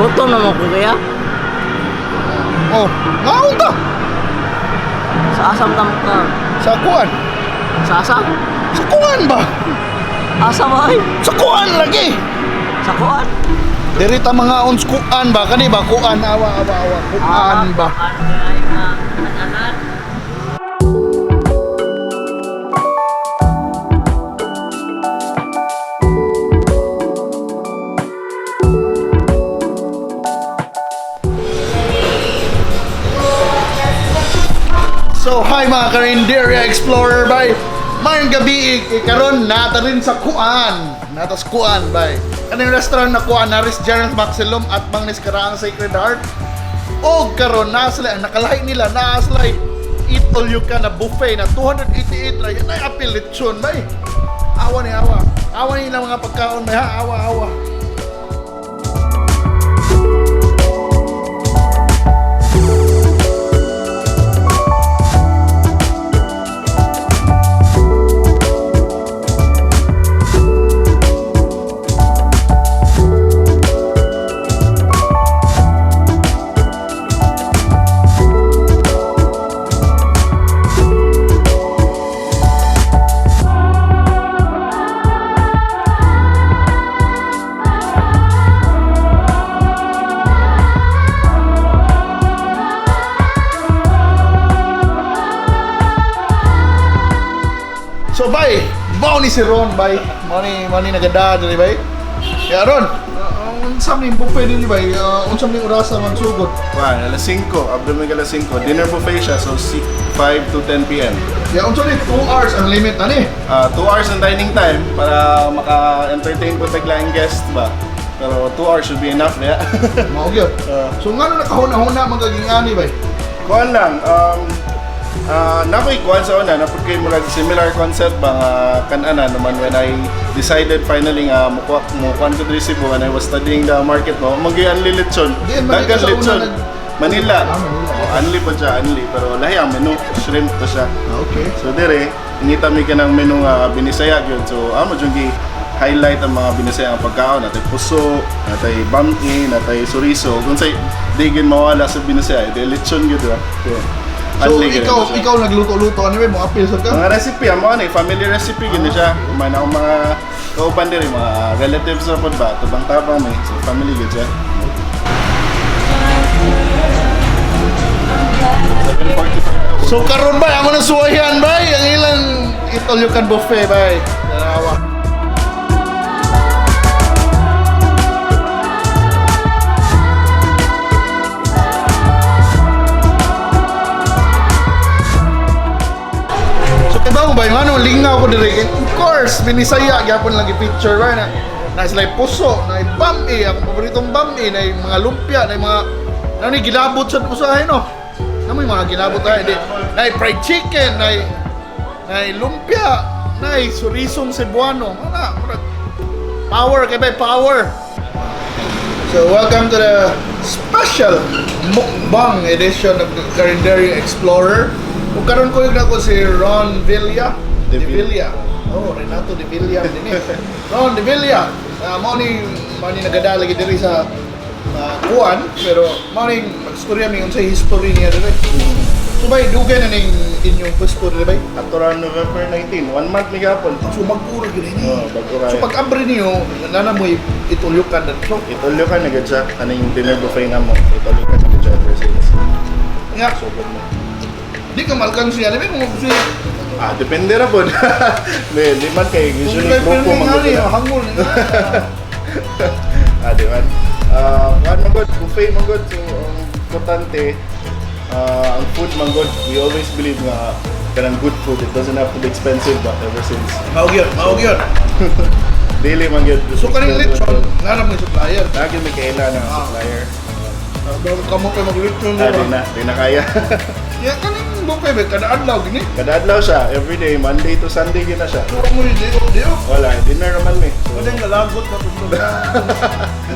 Gutom naman ko kaya. Oh, maon ta. Sa asam tam ka. Sa Kuan. Sa asa? Sa Kuan ba? Asa ba ay? Sa Kuan lagi. Sa kuan? Diri ta mga ons Kuan ba kani ba Kuan awa Kuan ba? Kananan. So hi mga Karenderia Explorer bay. Mayong gabi karon nata rin sa Kuan. Natas Kuan bay. Kaning restaurant na Kuan Naris General Maximum at Mangnis Karaang Sacred Heart. O karon na sila nakalahi nila na sila eat all you can na buffet na 288 ra yan ay apil lechon bay. Awa ni awa. Awa ni mga pagkaon bay ha. Awa. So bay, bao ni si Ron bay. Mani nagada dili bay. Ya Ron, unsam ning buffet dinhi bay? Unsam ning orasa man sugod? Kuan, alas 5, abdo may alas 5. Dinner buffet siya, so 5 to 10 p.m. Ya unsam ni 2 hours ang limit ani. 2 hours ang dining time para maka-entertain po taglaing guest ba. Pero 2 hours should be enough na. Mao gyud. So ngano nakahuna-huna magaging ani bay? Kuan lang, nakoy kuan sa una, napod kayo murag similar concept ba nga Kan-anan naman when I decided finally nga mukuan ko diri Cebu when I was studying the market mo, mag-unli lechon. Dagan lechon. Manila. Unli pa siya, unli. Pero lahi ang menu, shrimp pa siya. Okay. So dire, ingita mi ka ng menu nga binisaya gyud. So amo jud gi highlight ang mga binisaya ang pagkaon, natay puso, natay bami, natay suriso. Kung say digin mawala sa binisaya, di lechon gyud ra. So ikaw nagluto-luto ano ba mo apil sa ka? Mga recipe, amo ani, family recipe gid siya. Man ang mga kauban diri, mga relatives ra pod ba, tabang-tabang may. So family gid siya. 745. So karon bay amo na suwayan bay ang ilang eat all you can buffet bay. Dalawa. Ito ba yung ano, lingaw ko diri. Of course, binisaya, gyapon lagi picture ba na sila puso, na bami, ang paboritong bami, na mga lumpia, na mga ano ni gilabot sa usahay no. Na may mga gilabot tayo, na fried chicken, na lumpia, na surisong Cebuano. Mana, power kay bay power. So welcome to the special mukbang edition of the Karenderia Explorer. Kung karon ko na ko si Ron Villa. De Villa. Oh, Renato De Villa din eh. Ron De Villa. Mao ni nagada lagi diri sa Kuan, pero mao ni magstorya mi unsay history niya diri. So bay dugay na ning inyong pastor diri bay. At around November 19, 1 month mi gapon. So mag-ura gyud ni. Bag-ura. So pag abri niyo nana mo itulukan dito. Itulyo ka na gid siya kaning dinner buffet namo. Itulyo ka sa gid ever since. Nga. So good mo. Di ka malkan siya, di mo siya. Depende ra pod. Di man kay usually grupo mga hangol ni. Di man. Kuan magod buffet magod so importante ang food magod. We always believe nga kanang good food, it doesn't have to be expensive but ever since. Maog yun. Daily man gyud. So kaning lechon, nga mo supplier. Lagi may kailan ng supplier. Bago kamo kay mag-lechon Di na kaya. Ya kaning buffet ba kada adlaw gini? Kada adlaw siya, every day, Monday to Sunday gina siya. Puro mo di. Wala, dinner naman may. So, Kadang nalagot na pud yung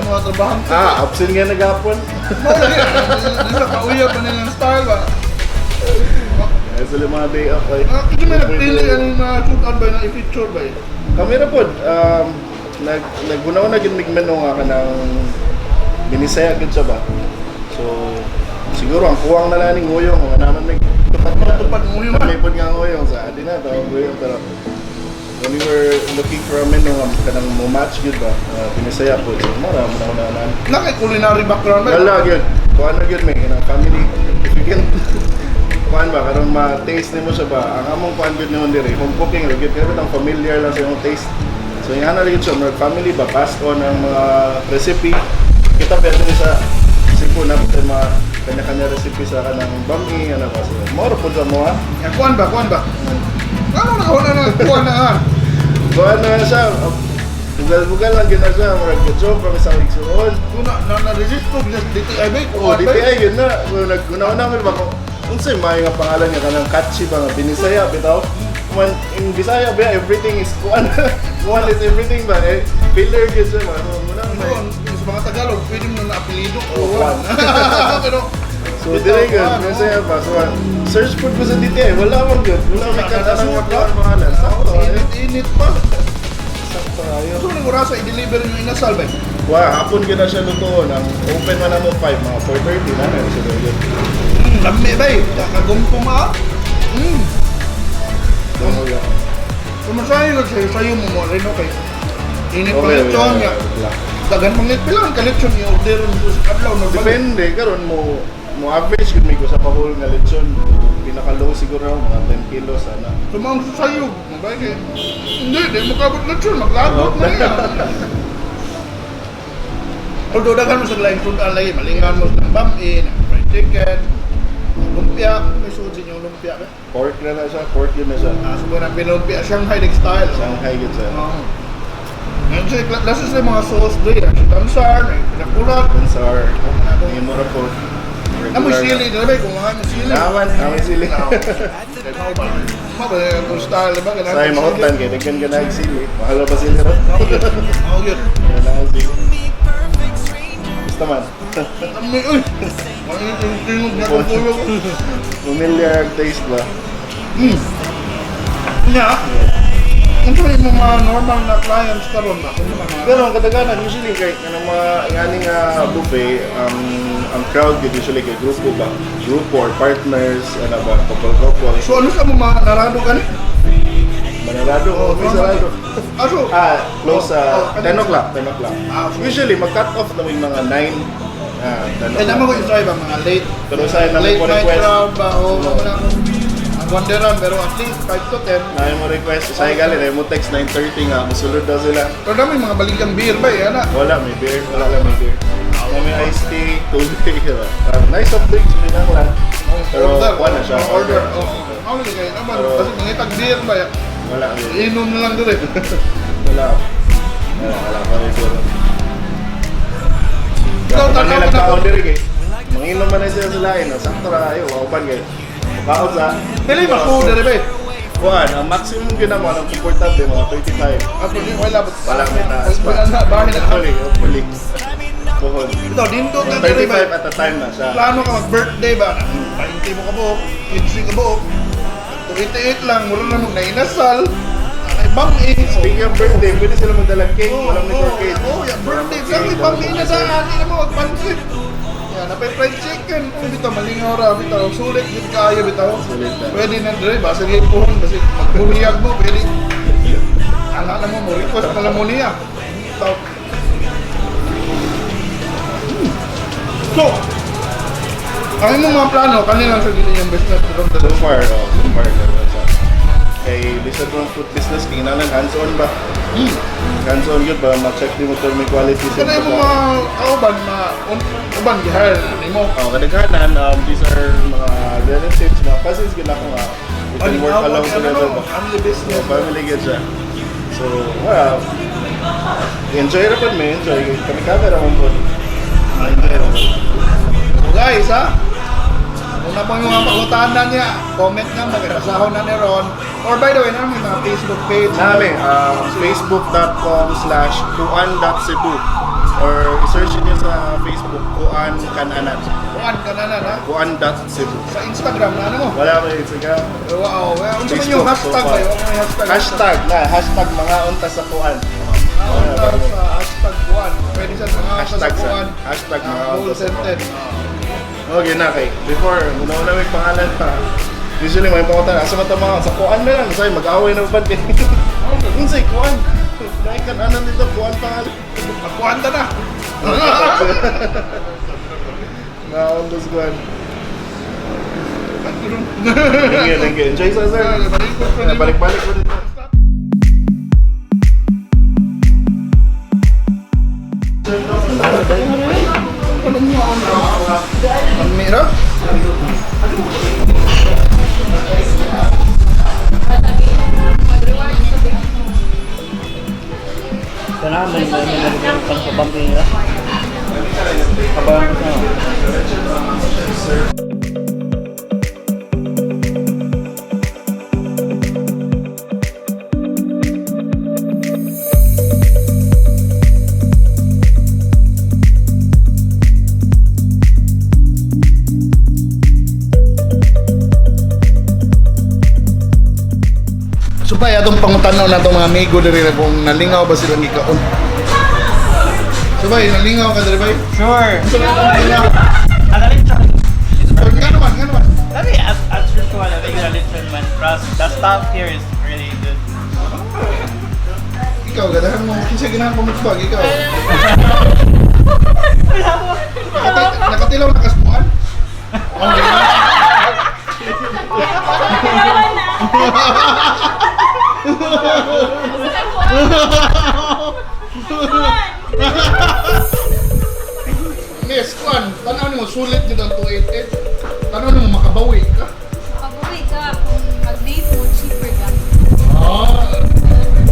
mga trabaho. absent nga nagapon. Di sa kauya pa nilang style ba? Sila mga day off ay. Kaya may nagpili ang mga shoot-out ba na i-feature ba Kami na po, naggunaw na ginmig menu nga ka ng binisaya gud siya ba. So siguro ang kuwang na lang ning nguyong nga naman may Tupad nguyong. may pud nga nguyong sa adi na tawag nguyong pero when we were looking for a menu nga kanang mo match gud ba, binisaya po. So mara mo na. Nakay culinary background ba? Wala gyud. Kuan na gyud may kanang family. If you can kuan ba karon ma-taste nimo siya ba? Ang among kuan gyud nimo diri, home cooking gyud pero ang familiar lang sa imong taste. So yung ana rin siya, mga family ba, passed on ang mga recipe. Kita pwede rin sa Cebu na mga kanya-kanya recipe sa kanang bami, ano ba. So, moro po sa mga. Kuan ba? Ano na kuan na? Kuan na siya, bugal-bugal lang gina siya, marag joke kami sa igsuon. Kung na-resist ko, DTI ba? Oo, DTI yun na. So, nag-una namin ba kung unsay may nga pangalan niya kanang catchy ba nga, binisaya, bitaw. In Bisaya ba, everything is kuan. Kuan is everything ba? Filler yun siya ba? So, muna Doon, sa mga Tagalog, pwede mo na apelido ko. Kuan. Pero, So, dire yun, Bisaya pa. So, search po sa DTI, wala man yun. Wala man katanang nga pangalan. Sakto, init pa. sakto ayun. So, nang orasa, i-deliver yung inasal ba? Wow, hapon gina siya lutoon. Ang open man mo 5, mga 4:30 na na siya doon. Lami ba eh? Kagampong ah. Kumasayo ka sayo mo mo rin, okay. Init pa lechon nga. Dagan pang nitpilang ka lechon yung order mo sa adlaw. Depende, karon mo average kung may sa pahol nga lechon. Pinaka-low siguro mga 10 kilos sana. Sumang sasayo. Mabay eh. Hindi, di makabot lechon. Maglagot na yan. Although dagan mo sa laing tuntaan lagi, malingan mo ng bam-in, fried chicken, lumpia. May suot yung lumpia ka. Pork na siya, pork yun na siya. Siguro na pinumpia, Shanghai style. Shanghai yun siya. Ngayon siya, lasos na yung mga sauce doon. Ang tansar, pinakulat. Sar, yung mura po. Amoy sili, di ba? Kung mga sili. Naman, amoy sili. Mabalik ang style, di ba? Sa yung mahutan kayo, nagkan ka na yung sili. Mahal ba sili ron? Oo, yun. Wala ang sili. Basta man. Amoy, uy! Mainit yung tingog na kapulog. Familiar taste ba? Nga, kung sa yung mga normal na clients karon ba? Kung naman mga... Pero ang kadaganan, usually kahit ng mga inganing buffet, ang crowd yun usually kay grupo ba? Grupo or partners, ano ba, couple-couple. So ano sa mga narado ka ni? Manarado o may sarado. So... Close sa 10 o'clock, 10 o'clock. Usually, Usually, mag-cut off na yung mga 9. 10 naman ko yung try ba, mga late Pero sa namin late po night request. crowd ba? O mga ang wanderan, pero at least 5 to 10. Namin mo request. Sa galing, na mo text 9:30 nga, musulod daw sila. Pero dami mga baligang beer ba eh, ana? Wala, may beer. Wala lang may beer. May iced tea, tubig. Nice soft drinks, may lang lang. Pero kuha na siya. Order. Ako lang kayo naman. Kasi nangitag beer ba eh. Wala. Inom na lang dire. Wala pa may beer. Ikaw, Kung tanaw nila na ko. ka-order kayo, manginom man na sila sa lain. Sakto na kayo, waupan kayo. Kaon sa... Pili ba ko dire ba eh? Kuhan, ang maximum ginawa ng comfortable, mga 35. Ako din, wala ba? Wala may taas pa. Wala na, bahay na. Hopefully. Kuhon. Ito, dito na dire ba? 35 at a time na siya. Plano ka mag-birthday ba? 20 mo ka buhok, 15 ka buhok. 28 lang, mura na mong nainasal. Ay, bang-in. Speaking of birthday, pwede sila magdalang cake, walang liquor cake. Oo, yung birthday. Kasi bang-in na sa atin na mo, magpansit. Yan, napay fried chicken. Oh, bitaw, malingaw ra, bitaw. Sulit, bit kayo, bitaw. Sulit na. Pwede na dire, basta ngayon po, kasi maghuliyag mo, pwede. Anak na mo, request na lang mo niya. Bitaw. So, ang imong mga plano, kanina sa gili yung business. So far, kay lisod ng food business, Kananan, hands-on ba? Hands-on yun ba? Ma-check din mo ito may quality. Kana yung mga kauban, uban, gihal, mo. Kadaghanan, these are mga relatives, mga cousins, gila ko nga. We can work along together ba? Family business. Family good siya. So, well, enjoy na po may enjoy. Kami camera mo po. So guys, ha? Kung na pang yung mga pangutanan niya, comment nga, magkasahon na ni Ron. Or by the way, namin mga Facebook page. Namin, facebook.com/kuan.cebu or i-search niyo sa Facebook, Kuan Kan-anan. Kuan, Kananan, ha? Kuan.cebu. Sa Instagram na ano mo? Wala mo Instagram. Wow, ano naman Facebook, yung hashtag so ba? Yung hashtag. Hashtag mga unta sa Kuan. Naon sa hashtag Kuan. Pwede sa mga Hashtag sa Kuan. hashtag mga Goal sentence. Okay na kay. Before, una may pangalan pa. Usually may pangutan, asa mata mga sa Kuan na lang. Say mag-away na ba kay. Unsay Kuan? Nay Kan-anan dito Kuan pangalan. Kuan ta na. Naon dos Kuan. Thank you. Enjoy sa sir. Balik-balik ko dito. Ang mira? Kananan, may nalagyan pang kabambing nila. Kabayan ko sa Supaya atong pangutanaw na itong mga amigo diri kung nalingaw ba silang ikaon. Subay, nalingaw ka diri bay? Sure. Gusto na itong nalingaw. Ang lechon. Nga naman. Sabi, as usual, I think the lechon man. Plus, the staff here is really good. Ikaw, gadahan mo. Kinsa ginahan mo mukbang, ikaw. Nakatilaw na kaspuan? Okay na. Miss, Kuan, tanaw ni mo sulit dito ang 288. Tanaw ni mo makabawi ka. Pag-uwi ka, kung mag-date mo, cheaper ka.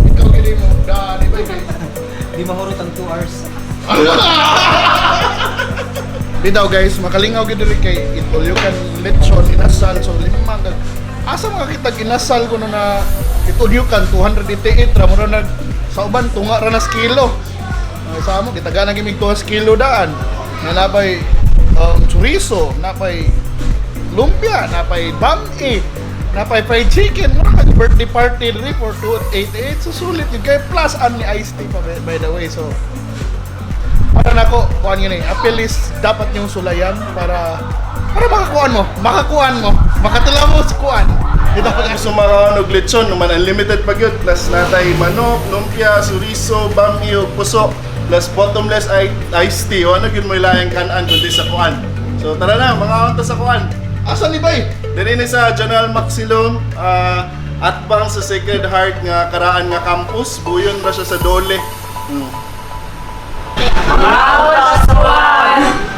Ikaw gini mo, di ba? Di mahurot ang 2 hours. Di daw guys, makalingaw gid diri kay itulyukan lechon inasal so limang kag asa mga kita ginasal ko na itulyukan 288 ra mo nag sa uban tunga ra nas kilo. Sa amo kita ganang gimig 2 kilo daan. Nalabay chorizo, napay lumpia, napay bami, napay fried chicken, mo nag birthday party diri for 288 so sulit yun kay plus ani iced tea pa by the way so para nako kuan yun eh appeal is dapat yung sulayan para makakuan mo makatula mo sa kuan Ito pag gusto makaon og lechon, naman unlimited pag yun. Plus natay manok, lumpia, suriso, bami, ug puso. Plus bottomless iced tea. O ano yun mo ilayang Kan-anan kundi sa Kuan. So tara na, mga onta sa Kuan. asa ni bay Dili ni sa General Maxilong, atbang sa Sacred Heart nga karaan nga campus. Buyon ra siya sa Dole. Bawal sa Kuan!